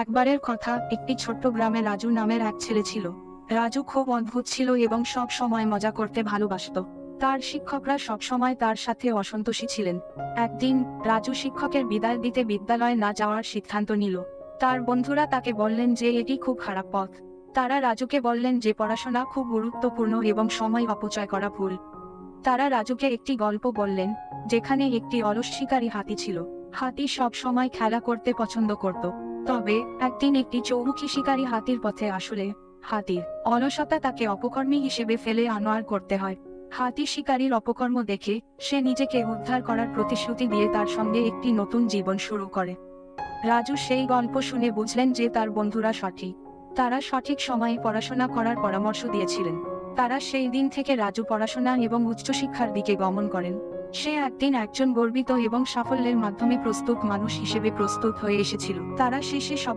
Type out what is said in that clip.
একবারের কথা, একটি ছোট্ট গ্রামে রাজু নামের এক ছেলে ছিল। রাজু খুব অদ্ভুত ছিল এবং সব সময় মজা করতে ভালোবাসত। তার শিক্ষকরা সব সময় তার সাথে অসন্তোষী ছিলেন। একদিন রাজু শিক্ষকের বিদায় দিতে বিদ্যালয়ে না যাওয়ার সিদ্ধান্ত নিল। তার বন্ধুরা তাকে বললেন যে এটি খুব খারাপ পথ। তারা রাজুকে বললেন যে পড়াশোনা খুব গুরুত্বপূর্ণ এবং সময় অপচয় করা ভুল। তারা রাজুকে একটি গল্প বললেন, যেখানে একটি অলস শিকারী হাতি ছিল। হাতি সব সময় খেলা করতে পছন্দ করত। তবে একদিন একটি চৌমুখী শিকারী হাতির পথে আসলে হাতির অলসতা তাকে অপকর্মী হিসেবে ফেলে আনোয়ার করতে হয়। হাতি শিকারীর অপকর্ম দেখে সে নিজেকে উদ্ধার করার প্রতিশ্রুতি দিয়ে তার সঙ্গে একটি নতুন জীবন শুরু করে। রাজু সেই গল্প শুনে বুঝলেন যে তার বন্ধুরা সঠিক। তারা সঠিক সময়ে পড়াশোনা করার পরামর্শ দিয়েছিলেন। তারা সেই দিন থেকে রাজু পড়াশোনা এবং উচ্চশিক্ষার দিকে গমন করেন। সে একদিন একজন গর্বিত এবং সাফল্যের মাধ্যমে প্রস্তুত মানুষ হিসেবে প্রস্তুত হয়ে এসেছিল। তারা শেষে সবাই